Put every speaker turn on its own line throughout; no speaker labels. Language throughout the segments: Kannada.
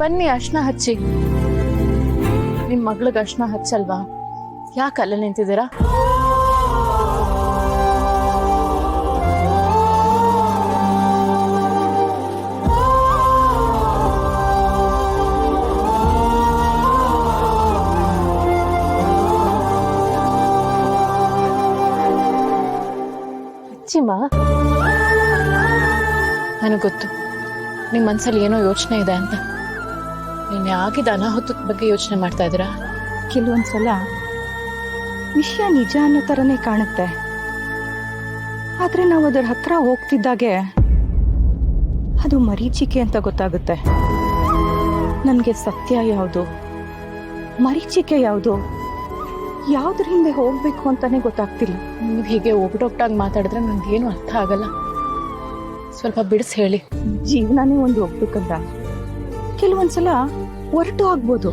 ಬನ್ನಿ ಅರ್ಶನ ಹಚ್ಚಿ. ನಿಮ್ ಮಗಳಿಗೆ ಅರ್ಶನ ಹಚ್ಚಲ್ವಾ? ಯಾಕೆ ಅಲ್ಲೇ ನಿಂತಿದ್ದೀರಾ? ಹಚ್ಚಿಮ್ಮ. ನನಗೆ ಗೊತ್ತು ನಿಮ್ಮ ಮನಸ್ಸಲ್ಲಿ ಏನೋ ಯೋಚನೆ ಇದೆ ಅಂತ. ನಿನ್ನೆ ಆಗಿದ್ದ ಅನಾಹುತದ ಬಗ್ಗೆ ಯೋಚನೆ ಮಾಡ್ತಾ ಇದ್ದೀರಾ?
ಕೆಲವೊಂದ್ಸಲ ವಿಷಯ ನಿಜ ಅನ್ನೋ ಥರನೇ ಕಾಣುತ್ತೆ, ಆದರೆ ನಾವು ಅದರ ಹತ್ರ ಹೋಗ್ತಿದ್ದಾಗೆ ಅದು ಮರೀಚಿಕೆ ಅಂತ ಗೊತ್ತಾಗುತ್ತೆ. ನನಗೆ ಸತ್ಯ ಯಾವುದು, ಮರೀಚಿಕೆ ಯಾವುದು, ಯಾವುದ್ರ ಹಿಂದೆ ಹೋಗ್ಬೇಕು ಅಂತಾನೆ ಗೊತ್ತಾಗ್ತಿಲ್ಲ.
ನೀವು ಹೀಗೆ ಒಗ್ಗಟ್ಟೊಗ್ಟಾಗಿ ಮಾತಾಡಿದ್ರೆ ನನಗೇನು ಅರ್ಥ ಆಗಲ್ಲ. ಸ್ವಲ್ಪ ಬಿಡಿಸಿ ಹೇಳಿ.
ಜೀವನನೇ ಒಂದು ಹೋಗ್ಬೇಕಂತ ಕೆಲವೊಂದ್ಸಲ ಹೊರಟು ಆಗ್ಬೋದು,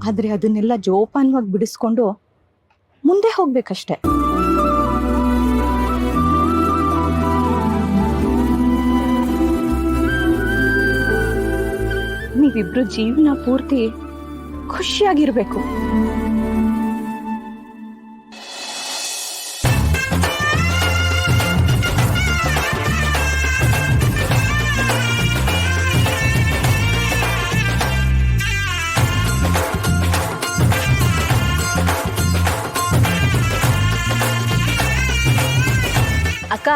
ಆದ್ರೆ ಅದನ್ನೆಲ್ಲ ಜೋಪಾನವಾಗಿ ಬಿಡಿಸ್ಕೊಂಡು ಮುಂದೆ ಹೋಗ್ಬೇಕಷ್ಟೆ. ನೀವಿಬ್ರು ಜೀವನ ಪೂರ್ತಿ ಖುಷಿಯಾಗಿರ್ಬೇಕು.
ಅಕ್ಕ,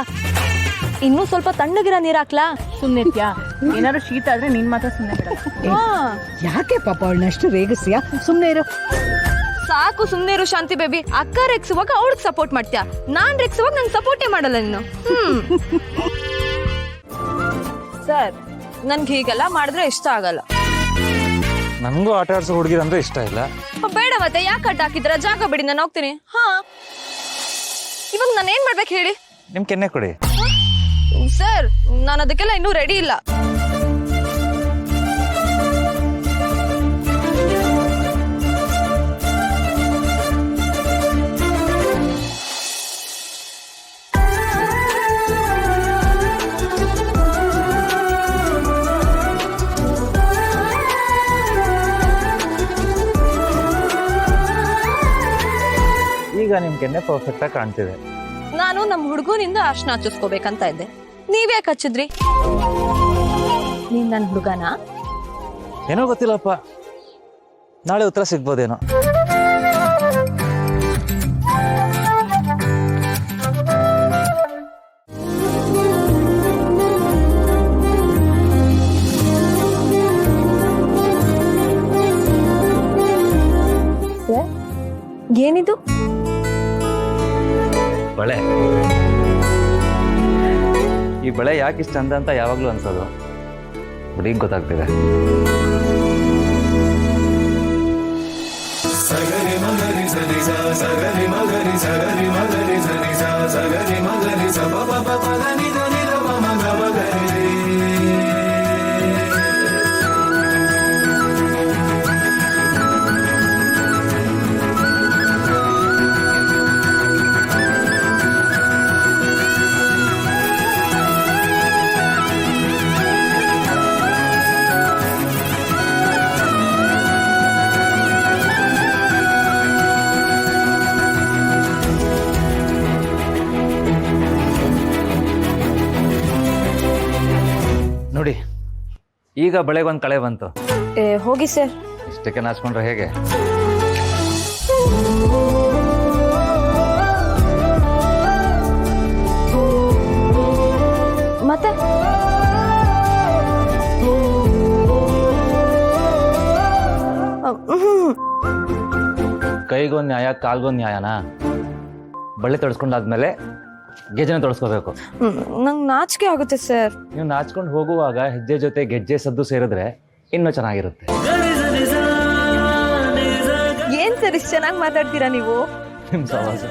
ಇನ್ನೂ ಸ್ವಲ್ಪ ತಣ್ಣಗಿರ ನೀರ್ ಹಾಕ್ಲಾ?
ಸುಮ್ಮನಿರ್ತ್ಯಾ? ಏನಾದ್ರು ಶೀತ ಆದ್ರೆ ನೀನ್ ಮಾತ್ರ ಸುಮ್ಮನೆ ಬಿಡಲ್ಲ.
ಯಾಕೆ ಪಾಪ ಅವಳನ್ನಷ್ಟು ರೇಗಿಸ್ಯಾ? ಸುಮ್ಮನೆ ಇರು.
ಸಾಕು, ಸುಮ್ನೆ ಇರು ಶಾಂತಿ ಬೇಬಿ. ಅಕ್ಕ ರೆಕ್ಸುವಾಗ ಅವಳಿಗೆ ಸಪೋರ್ಟ್ ಮಾಡ್ತೀಯ, ನಾನ್ ರೆಕ್ಸುವಾಗ ನಂಗೆ ಸಪೋರ್ಟೇ ಮಾಡಲ್ಲ ನೀನು. ಸರ್, ನನ್ಗೆ ಹೀಗೆಲ್ಲ ಮಾಡಿದ್ರೆ ಇಷ್ಟ ಆಗಲ್ಲ.
ನನಗೂ ಆಟ ಆಡ್ಸೋ ಹುಡುಗಿರಂದ್ರೆ ಇಷ್ಟ ಇಲ್ಲ.
ಬೇಡ ಮತ್ತೆ ಯಾಕೆ ಅಡ್ಡ ಹಾಕಿದ್ರ? ಜಾಗ ಬಿಡಿ, ನಾನು ಹೋಗ್ತೀನಿ. ಹಾ, ಇವಾಗ ನಾನು ಏನ್ ಮಾಡ್ಬೇಕು ಹೇಳಿ?
ನಿಮ್ ಕೆನ್ನೆ ಕೊಡಿ.
ಸರ್, ನಾನು ಅದಕ್ಕೆಲ್ಲ ಇನ್ನೂ ರೆಡಿ ಇಲ್ಲ.
ಈಗ ನಿಮ್ ಕೆನ್ನೆ ಪರ್ಫೆಕ್ಟ್ ಆಗಿ ಕಾಣ್ತಿದೆ.
ನಾನು ನಮ್ಮ ಹುಡುಗನಿಂದ ಅರ್ಶನ ಹಚ್ಚಿಸ್ಕೋಬೇಕಂತ ಇದ್ದೆ, ನೀವ್ಯಾಕೆ ಹಚ್ಚಿದ್ರಿ? ನೀನ್ ನನ್ನ ಹುಡುಗನ?
ಏನೋ ಗೊತ್ತಿಲ್ಲಪ್ಪ, ನಾಳೆ ಉತ್ತರ ಸಿಗ್ಬೋದೇನೋ.
ಏನಿದು?
ಬಳೆ. ಈ ಬಳೆ ಯಾಕೆ ಇಷ್ಟ ಚಂದ ಅಂತ ಯಾವಾಗ್ಲೂ ಅನ್ಸೋದು, ಬಟ್ ಈಗ ಗೊತ್ತಾಗ್ತಿದೆ.
ಸಗರಿ ಮಗರಿ ಸರಿ ಸಗರಿ ಮಗರಿ ಸಗರಿ ಮಗರಿ ಸರಿ ಸಗರಿ ಮಗರಿ ಸ ಪ ಪ ಪ ದ ನಿ ದ ನಿ ದ ಪ ಮ ಗ ಮ ಗ ರಿ.
ನೋಡಿ, ಈಗ ಬಳೆಗೊಂದು ಕಳೆ ಬಂತು.
ಹೋಗಿ ಸರ್.
ಇಷ್ಟಕ್ಕೆ ನಾಚ್ಕೊಂಡ್ರೆ ಹೇಗೆ?
ಮತ್ತೆ
ಕೈಗೊಂದು ನ್ಯಾಯ, ಕಾಲ್ಗೊಂದು ನ್ಯಾಯನಾ? ಬಳೆ ತೊಡಸ್ಕೊಂಡಾದ್ಮೇಲೆ ಗೆಜ್ಜೆನ ತೊಡಸ್ಕೋಬೇಕು.
ನಂಗೆ ನಾಚಿಕೆ ಆಗುತ್ತೆ ಸರ್.
ನೀವು ನಾಚ್ಕೊಂಡು ಹೋಗುವಾಗ ಹೆಜ್ಜೆ ಜೊತೆ ಗೆಜ್ಜೆ ಸದ್ದು ಸೇರಿದ್ರೆ ಇನ್ನೂ ಚೆನ್ನಾಗಿರುತ್ತೆ.
ಏನ್ ಸರ್ ಇಷ್ಟು ಚೆನ್ನಾಗಿ ಮಾತಾಡ್ತೀರಾ ನೀವು?
ನಿಮ್ ಸವಾಸ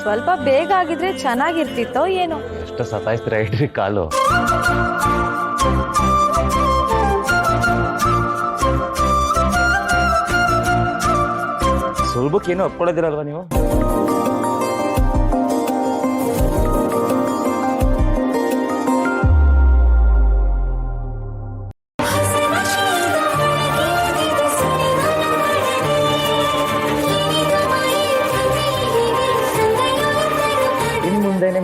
ಸ್ವಲ್ಪ ಬೇಗ ಆಗಿದ್ರೆ ಚೆನ್ನಾಗಿರ್ತಿತ್ತೋ ಏನೋ.
ಎಷ್ಟು ಸತಾಯಿಸ್ತೀರ ಇಡ್ರಿ ಕಾಲು. ಸುಲಭಕ್ಕೇನು ಒಪ್ಕೊಳ್ಳೋದಿರಲ್ವಾ ನೀವು?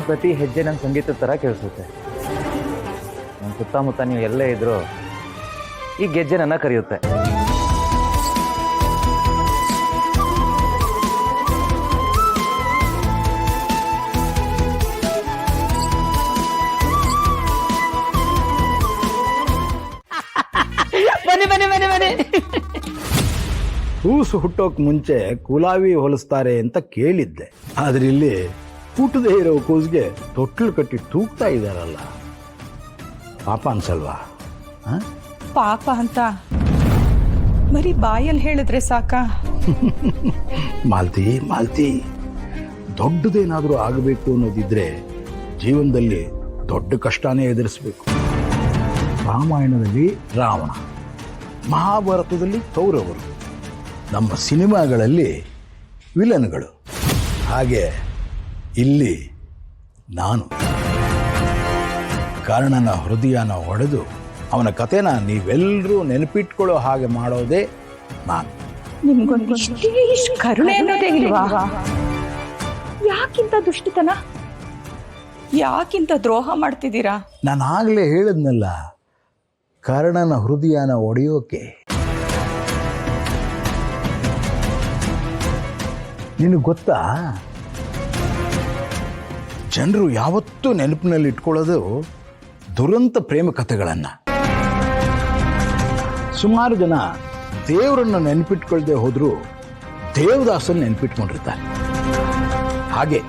ಪ್ರತಿ ಹೆಜ್ಜೆ ನನ್ನ ಸಂಗೀತದ ಥರ ಕೇಳಿಸುತ್ತೆ. ನನ್ನ ಸುತ್ತಮುತ್ತ ನೀವು ಎಲ್ಲೇ ಇದ್ರೂ ಈ ಗೆಜ್ಜೆ ನನ್ನ ಕರೆಯುತ್ತೆ.
ಕೂಸು ಹುಟ್ಟೋಕ್ ಮುಂಚೆ ಕುಲಾವಿ ಹೊಲಿಸ್ತಾರೆ ಅಂತ ಕೇಳಿದ್ದೆ. ಆದ್ರೆ ಇಲ್ಲಿ ಹುಟ್ಟದೇ ಇರೋ ಕೂಸ್ಗೆ ತೊಟ್ಲು ಕಟ್ಟಿ ತೂಗ್ತಾ ಇದ್ದಾರಲ್ಲ, ಪಾಪ ಅನ್ಸಲ್ವಾ?
ಪಾಪ ಅಂತ ಬರೀ ಬಾಯಲ್ಲಿ ಹೇಳಿದ್ರೆ ಸಾಕ?
ಮಾಲ್ತಿ, ದೊಡ್ಡದೇನಾದ್ರೂ ಆಗಬೇಕು ಅನ್ನೋದಿದ್ರೆ ಜೀವನದಲ್ಲಿ ದೊಡ್ಡ ಕಷ್ಟನೇ ಎದುರಿಸ್ಬೇಕು. ರಾಮಾಯಣದಲ್ಲಿ ರಾವಣ, ಮಹಾಭಾರತದಲ್ಲಿ ಕೌರವರು, ನಮ್ಮ ಸಿನಿಮಾಗಳಲ್ಲಿ ವಿಲನ್ಗಳು. ಹಾಗೆ ಇಲ್ಲಿ ನಾನು ಕರ್ಣನ ಹೃದಯನ ಹೊಡೆದು ಅವನ ಕಥೆನ ನೀವೆಲ್ಲರೂ ನೆನಪಿಟ್ಕೊಳ್ಳೋ ಹಾಗೆ ಮಾಡೋದೇ ನಾನು.
ನಿಮ್ಗೊಂದು ಇಷ್ಟು ಕರುಣೆ ಅನ್ನೋದೇ ಇಲ್ವಾ? ಯಾಕಿಂತ ದುಷ್ಟತನ, ಯಾಕಿಂತ ದ್ರೋಹ ಮಾಡ್ತಿದ್ದೀರಾ?
ನಾನು ಆಗಲೇ ಹೇಳಿದ್ನಲ್ಲ, ಕರ್ಣನ ಹೃದಯನ ಒಡೆಯೋಕೆ. ನಿನಗೆ ಗೊತ್ತಾ, ಜನರು ಯಾವತ್ತೂ ನೆನಪಿನಲ್ಲಿ ಇಟ್ಕೊಳ್ಳೋದು ದುರಂತ ಪ್ರೇಮ ಕಥೆಗಳನ್ನು. ಸುಮಾರು ಜನ ದೇವರನ್ನು ನೆನಪಿಟ್ಕೊಳ್ದೆ ಹೋದ್ರು ದೇವದಾಸನ್ ನೆನಪಿಟ್ಕೊಂಡಿರ್ತಾರೆ. ಹಾಗೆ